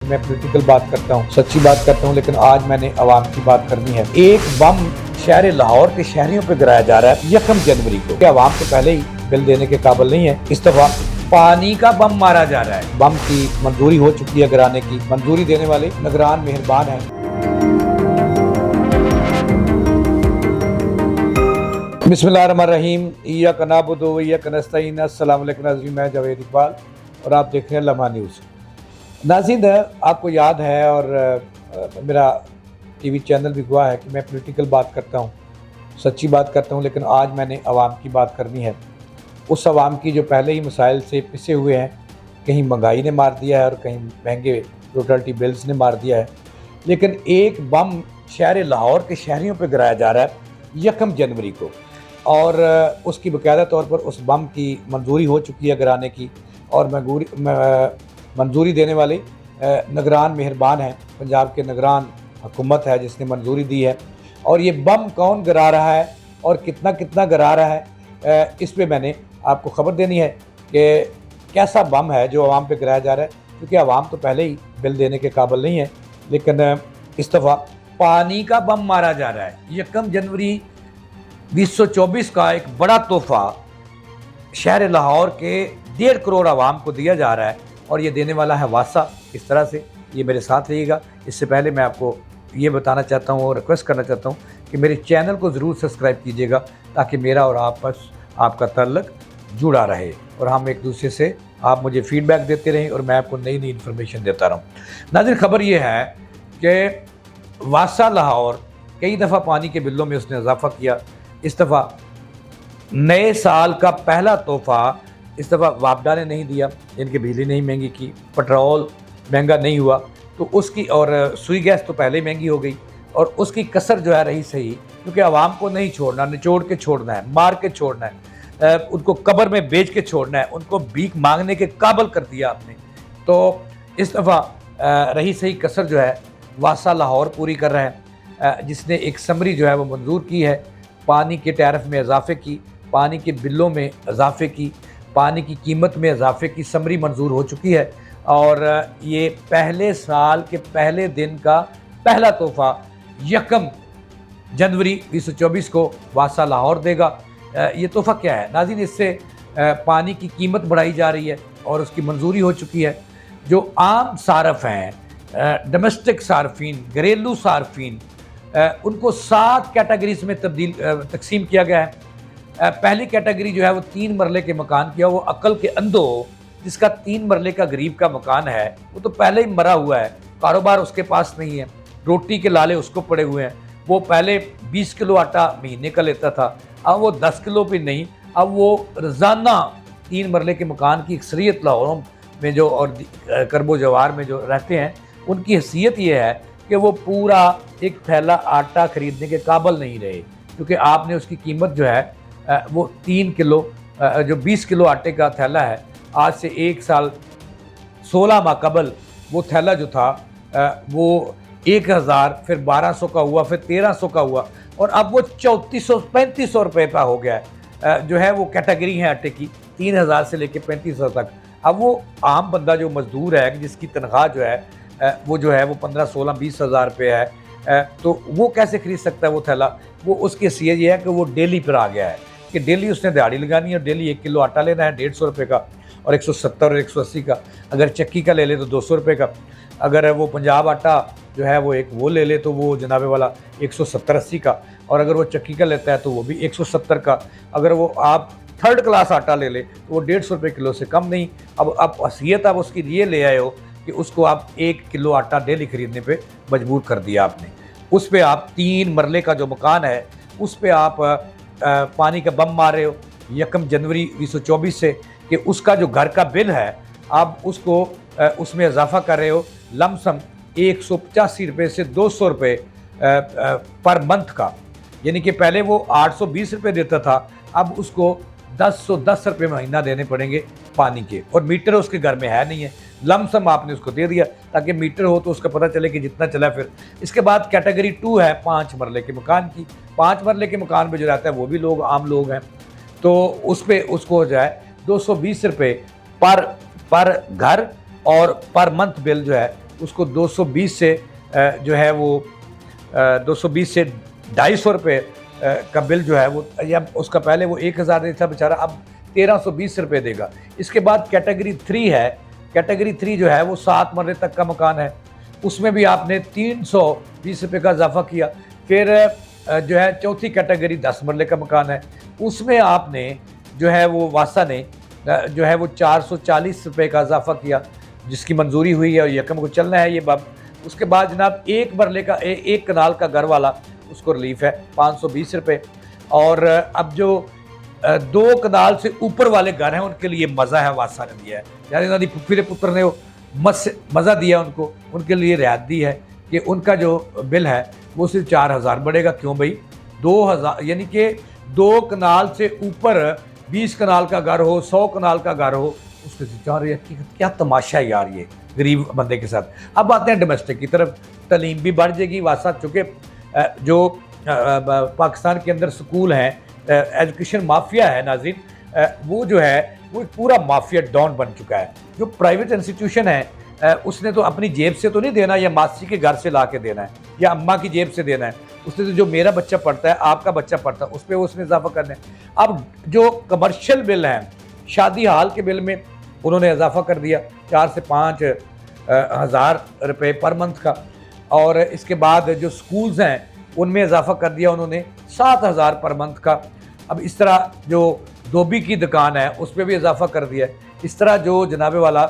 मैं पॉलिटिकल बात करता हूँ, सच्ची बात करता हूँ, लेकिन आज मैंने आवाम की बात करनी है। एक बम शहर लाहौर के शहरियों पे गिराया जा रहा है 1 जनवरी को। आवाम तो पहले ही बिल देने के काबिल नहीं है, इस दफा पानी का बम मारा जा रहा है। बम की मंजूरी हो चुकी है गिराने की, मंजूरी देने वाले निगरान मेहरबान है। बिस्मिल्लाहिर्रहमानिर्रहीम, इय्याका नअबुदु व इय्याका नस्तईन। अस्सलाम वालेकुम नाज़रीन, मैं जावेद इकबाल और आप देख रहे हैं लम्हा न्यूज़। नाज़रीन, आपको याद है और मेरा टीवी चैनल भी गवाह है कि मैं पॉलिटिकल बात करता हूँ, सच्ची बात करता हूँ, लेकिन आज मैंने आवाम की बात करनी है। उस आवाम की जो पहले ही मसाइल से पिसे हुए हैं, कहीं महंगाई ने मार दिया है और कहीं महंगे यूटिलिटी बिल्स ने मार दिया है। लेकिन एक बम शहर लाहौर के शहरियों पर गिराया जा रहा है 1 जनवरी को, और उसकी बाकायदा तौर पर उस बम की मंजूरी हो चुकी है गिराने की, और मंजूरी देने वाले निगरान मेहरबान हैं। पंजाब के निगरान हुकूमत है जिसने मंजूरी दी है। और ये बम कौन गिरा रहा है और कितना कितना गिरा रहा है, इस पे मैंने आपको ख़बर देनी है कि कैसा बम है जो आवाम पे गिराया जा रहा है। क्योंकि आवाम तो पहले ही बिल देने के काबिल नहीं है, लेकिन इस दफ़ा पानी का बम मारा जा रहा है। 1 जनवरी 2024 का एक बड़ा तोहफ़ा शहर लाहौर के 1.5 करोड़ आवाम को दिया जा रहा है, और ये देने वाला है वासा। इस तरह से ये मेरे साथ रहिएगा। इससे पहले मैं आपको ये बताना चाहता हूँ और रिक्वेस्ट करना चाहता हूँ कि मेरे चैनल को ज़रूर सब्सक्राइब कीजिएगा, ताकि मेरा और आपका ताल्लुक़ जुड़ा रहे और हम एक दूसरे से, आप मुझे फ़ीडबैक देते रहें और मैं आपको नई नई इन्फॉर्मेशन देता रहूँ। नाज़रीन, ख़बर ये है कि वासा लाहौर कई दफ़ा पानी के बिलों में उसने इजाफ़ा किया। इस दफ़ा नए साल का पहला तोहफ़ा इस दफ़ा वापडा ने नहीं दिया, इनकी बिजली नहीं महंगी की, पेट्रोल महंगा नहीं हुआ, तो उसकी, और सुई गैस तो पहले ही महंगी हो गई, और उसकी कसर जो है रही सही। क्योंकि आवाम को नहीं छोड़ना, निचोड़ के छोड़ना है, मार के छोड़ना है, उनको कब्र में बेच के छोड़ना है, उनको भीख मांगने के काबिल कर दिया आपने। तो इस दफ़ा रही सही कसर जो है वासा लाहौर पूरी कर रहा है, जिसने एक समरी जो है वो मंजूर की है। पानी के टैरिफ में इजाफे की, पानी के बिलों में इजाफे की, पानी की कीमत में इजाफे की समरी मंजूर हो चुकी है। और ये पहले साल के पहले दिन का पहला तोहफ़ा 1 जनवरी 2024 को वासा लाहौर देगा। ये तोहफ़ा क्या है नाज़रीन? इससे पानी की कीमत बढ़ाई जा रही है और उसकी मंजूरी हो चुकी है। जो आम सारफ हैं, डोमेस्टिक सारफीन, घरेलू सारफीन, उनको 7 कैटेगरीज में तकसीम किया गया है। पहली कैटेगरी जो है वो 3 मरले के मकान की है। वो अक्ल के अंधो, जिसका 3 मरले का गरीब का मकान है, वो तो पहले ही मरा हुआ है, कारोबार उसके पास नहीं है, रोटी के लाले उसको पड़े हुए हैं। वो पहले 20 किलो आटा महीने का लेता था, अब वो 10 किलो भी नहीं, अब वो रोज़ाना 3 मरले के मकान की अक्सरियत लाहौर में जो और करबो जवार में जो रहते हैं, उनकी हैसियत ये है कि वो पूरा एक थैला आटा ख़रीदने के काबिल नहीं रहे। क्योंकि आपने उसकी कीमत जो है वो 3 किलो, जो 20 किलो आटे का थैला है, आज से 1 साल 16 माह कबल वो थैला जो था वो 1000, फिर 1200 का हुआ, फिर 1300 का हुआ, और अब वो 3400-3500 रुपये का हो गया है। जो है वो कैटेगरी है आटे की 3000 से लेकर 3500 तक। अब वो आम बंदा जो मज़दूर है, जिसकी तनख्वाह जो है वो जो है वो 15-16-20 हज़ार रुपये है, तो वो कैसे ख़रीद सकता है वो थैला? वो उसकी हैसियत ये है कि वो डेली पर आ गया है कि डेली उसने दिहाड़ी लगानी है और डेली 1 किलो आटा लेना है 150 रुपये का, और 170 और 180 का। अगर चक्की का ले ले तो 200 रुपये का। अगर वो पंजाब आटा जो है वो एक वो ले ले तो वो जनाबे वाला 170-80 का, और अगर वो चक्की का लेता है तो वो भी 170 का। अगर वो आप 3rd क्लास आटा ले ले तो वो 150 रुपये किलो से कम नहीं। अब आप हैसियत आप उसकी लिए ले आए हो कि उसको आप 1 किलो आटा डेली ख़रीदने पे मजबूर कर दिया आपने। उस पर आप 3 मरले का जो मकान है उस पर आप पानी का बम मार रहे हो 1 जनवरी 2024 से, कि उसका जो घर का बिल है आप उसको उसमें इजाफा कर रहे हो लमसम 185 रुपये से 200 रुपये पर मंथ का। यानी कि पहले वो 820 रुपये देता था, अब उसको 1010 रुपये महीना देने पड़ेंगे पानी के, और मीटर उसके घर में है नहीं है। लमसम आपने उसको दे दिया ताकि मीटर हो तो उसका पता चले कि जितना चला। फिर इसके बाद कैटेगरी 2 है 5 मरले के मकान की। 5 मरले के मकान पे जो रहता है वो भी लोग आम लोग हैं, तो उस पर उसको हो जाए 220 रुपये पर घर, और पर मंथ बिल जो है उसको 220 से जो है वो 220 से 250 रुपये का बिल जो है वो, या उसका पहले वो 1000 नहीं था बेचारा, अब 1320 रुपये देगा। इसके बाद कैटेगरी 3 है। कैटेगरी 3 जो है वो 7 मरले तक का मकान है, उसमें भी आपने 320 रुपये का इजाफा किया। फिर जो है चौथी कैटेगरी 10 मरले का मकान है, उसमें आपने जो है वो वासा ने जो है वो 440 रुपये का इजाफा किया, जिसकी मंजूरी हुई है और यकम को चलना है ये बब। उसके बाद जनाब एक मरले का एक कनाल का घर वाला, उसको रिलीफ है 520 रुपये। और अब जो 2 कनाल से ऊपर वाले घर हैं उनके लिए मज़ा है, वासा ने दिया है, यानी इन्होंने फिर पुत्र ने मज़ा दिया उनको, उनके लिए रियायत दी है कि उनका जो बिल है वो सिर्फ 4000 बढ़ेगा। क्यों भाई? 2000 यानी कि 2 कनाल से ऊपर 20 कनाल का घर हो, 100 कनाल का घर हो, उसके चार क्या तमाशा है यार ये गरीब बंदे के साथ। अब आते हैं डोमेस्टिक की तरफ, तलीम भी बढ़ जाएगी। वासा चूँकि जो पाकिस्तान के अंदर स्कूल हैं, एजुकेशन माफिया है नाज़रीन, वो जो है वो पूरा माफिया डॉन बन चुका है। जो प्राइवेट इंस्टीट्यूशन है उसने तो अपनी जेब से तो नहीं देना, या मासी के घर से ला के देना है, या अम्मा की जेब से देना है। उसने तो जो मेरा बच्चा पढ़ता है, आपका बच्चा पढ़ता है, उस पर उसने इजाफा करना है। अब जो कमर्शियल बिल हैं, शादी हाल के बिल में उन्होंने इजाफा कर दिया 4 से 5 हज़ार रुपये पर मंथ का। और इसके बाद जो स्कूल्स हैं उनमें इजाफा कर दिया उन्होंने 7000 पर मंथ का। अब इस तरह जो धोबी की दुकान है उस पर भी इजाफा कर दिया है। इस तरह जो जनाबे वाला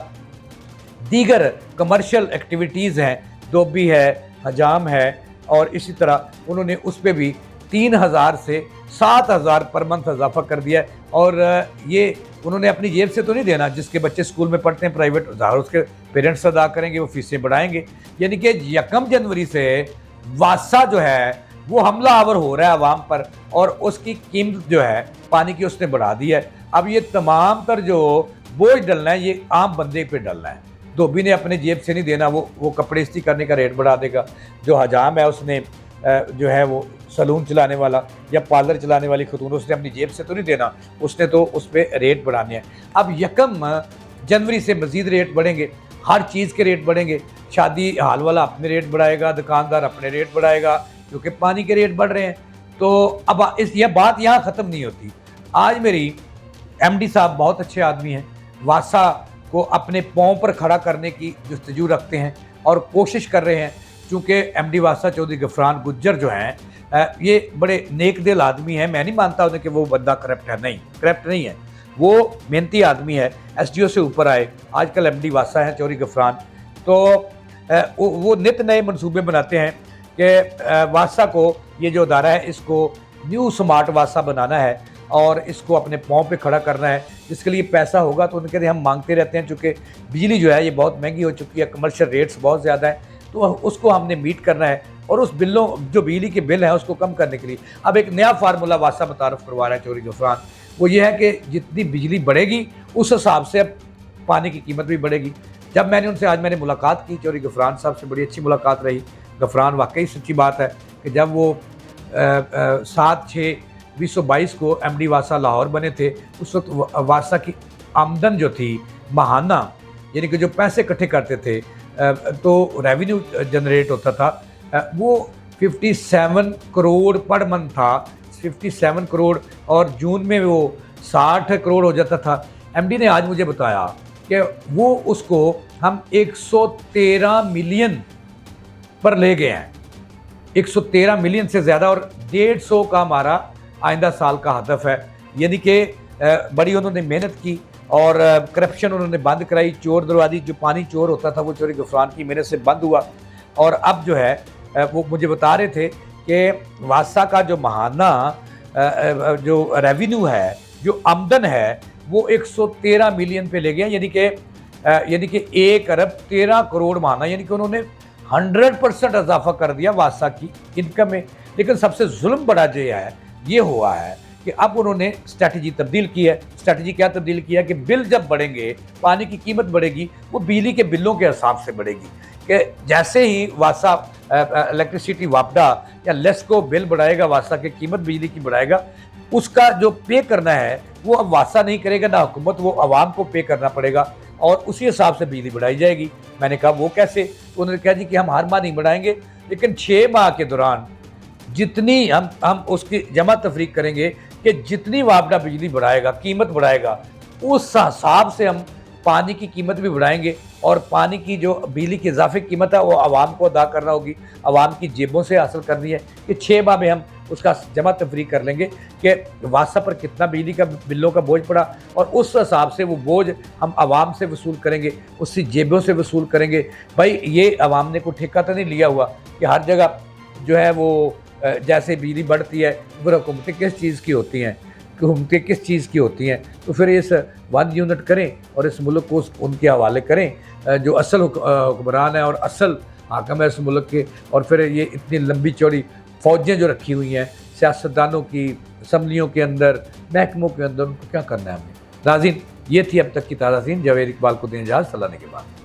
दीगर कमर्शियल एक्टिविटीज़ हैं, धोबी है, हजाम है, और इसी तरह उन्होंने उस पर भी 3000 से 7000 पर मंथ इजाफा कर दिया है। और ये उन्होंने अपनी जेब से तो नहीं देना, जिसके बच्चे स्कूल में पढ़ते हैं प्राइवेट, ज़ाहिर उसके पेरेंट्स अदा करेंगे, वो फीसें बढ़ाएंगे। यानी कि 1 जनवरी से वासा जो है वो हमला आवर हो रहा है आवाम पर, और उसकी कीमत जो है पानी की उसने बढ़ा दी है। अब ये तमाम तर जो बोझ डलना है ये आम बंदे पे डलना है। धोबी ने अपने जेब से नहीं देना, वो कपड़े इस्त्री करने का रेट बढ़ा देगा। जो हजाम है उसने जो है वो सलून चलाने वाला या पार्लर चलाने वाली खतून, उसने अपनी जेब से तो नहीं देना, उसने तो उस पर रेट बढ़ाने हैं। अब 1 जनवरी से मज़ीद रेट बढ़ेंगे, हर चीज़ के रेट बढ़ेंगे। शादी हाल वाला अपने रेट बढ़ाएगा, दुकानदार अपने रेट बढ़ाएगा, क्योंकि पानी के रेट बढ़ रहे हैं। तो अब यह बात यहाँ ख़त्म नहीं होती। आज मेरी MD साहब बहुत अच्छे आदमी हैं, वासा को अपने पाँव पर खड़ा करने की जस्तजू रखते हैं और कोशिश कर रहे हैं। चूँकि MD वासा चौधरी गफरान गुज्जर जो हैं ये बड़े नेक दिल आदमी हैं। मैं नहीं मानता उन्हें कि वो बंदा करप्ट है, नहीं करप्ट नहीं है, वो मेहनती आदमी है, SDO से ऊपर आए। आजकल MD वासा हैं चौधरी गफरान, तो वो नित नए मंसूबे बनाते हैं कि वासा को, ये जो अदारा है, इसको न्यू स्मार्ट वासा बनाना है और इसको अपने पाँव पे खड़ा करना है। जिसके लिए पैसा होगा तो उनके लिए हम मांगते रहते हैं, चूँकि बिजली जो है ये बहुत महंगी हो चुकी है, कमर्शियल रेट्स बहुत ज़्यादा हैं, तो उसको हमने मीट करना है। और उस बिलों, जो बिजली के बिल हैं, उसको कम करने के लिए अब एक नया फार्मूला वासा मुतारफ़ करवा रहा है चौधरी गफरान। वो ये है कि जितनी बिजली बढ़ेगी उस हिसाब से अब पानी की कीमत भी बढ़ेगी। जब मैंने उनसे आज मुलाकात की, चौधरी गफरान साहब से बड़ी अच्छी मुलाकात रही। गफरान वाकई सच्ची बात है कि जब वो 7/6/2022 को MD वासा लाहौर बने थे, उस वक्त वासा की आमदन जो थी महाना, यानी कि जो पैसे इकट्ठे करते थे तो रेवेन्यू जनरेट होता था, वो 57 करोड़ पर मंथ था, 57 करोड़, और जून में वो 60 करोड़ हो जाता था। MD ने आज मुझे बताया कि वो उसको हम 113 मिलियन पर ले गए हैं, 113 मिलियन से ज़्यादा, और 150 का हमारा आइंदा साल का हदफ है। यानी कि बड़ी उन्होंने मेहनत की और करप्शन उन्होंने बंद कराई। चोर दरवाज़ी, जो पानी चोर होता था, वो चौधरी गफरान की मेहनत से बंद हुआ। और अब जो है वो मुझे बता रहे थे कि वासा का जो महाना जो रेवेन्यू है, जो आमदन है, वो 113 मिलियन पे ले गया, यानी कि 1 अरब 13 करोड़ महाना, यानी कि उन्होंने 100% इजाफा कर दिया वासा की इनकम में। लेकिन सबसे जुल्म बड़ा जो है ये हुआ है कि अब उन्होंने स्ट्रैटेजी तब्दील की है। स्ट्रैटेजी क्या तब्दील किया कि बिल जब बढ़ेंगे, पानी की कीमत बढ़ेगी, वो बिजली के बिलों के हिसाब से बढ़ेगी। कि जैसे ही वासा इलेक्ट्रिसिटी वापडा या लेस्को बिल बढ़ाएगा, वासा की कीमत बिजली की बढ़ाएगा, उसका जो पे करना है वो अब वासा नहीं करेगा ना हुकूमत, वो आवाम को पे करना पड़ेगा। और उसी हिसाब से बिजली बढ़ाई जाएगी। मैंने कहा वो कैसे? तो उन्होंने कहा जी कि हम हर माह नहीं बढ़ाएंगे, लेकिन 6 माह के दौरान जितनी हम उसकी जमा तफरीक करेंगे कि जितनी वापडा बिजली बढ़ाएगा, कीमत बढ़ाएगा, उस हिसाब से हम पानी की कीमत भी बढ़ाएंगे और पानी की जो बिजली की इजाफी कीमत है वो आवाम को अदा करना होगी, आवाम की जेबों से हासिल करनी है। कि 6 माह में हम उसका जमा तफरीक कर लेंगे कि वासा पर कितना बिजली का बिलों का बोझ पड़ा और उस हिसाब से वो बोझ हम आवाम से वसूल करेंगे, उसकी जेबों से वसूल करेंगे। भाई ये आवाम ने कोई ठेका तो नहीं लिया हुआ कि हर जगह जो है वो जैसे बिजली बढ़ती है फिर हुकूमतें किस चीज़ की होती हैं, हुकूमतें किस चीज़ की होती हैं। तो फिर इस 1 यूनिट करें और इस मुल्क को उनके हवाले करें जो असल हुक्मरान है और असल हाकम है इस मुल्क के। और फिर ये इतनी लंबी चौड़ी फ़ौजें जो रखी हुई हैं सियासतदानों की, असम्बलियों के अंदर, महकमों के अंदर, उनको क्या करना है हमने। नाज़रीन, ये थी अब तक की ताज़ा सीन। जावेद इकबाल को दें इजाज़त, सलाह के बाद।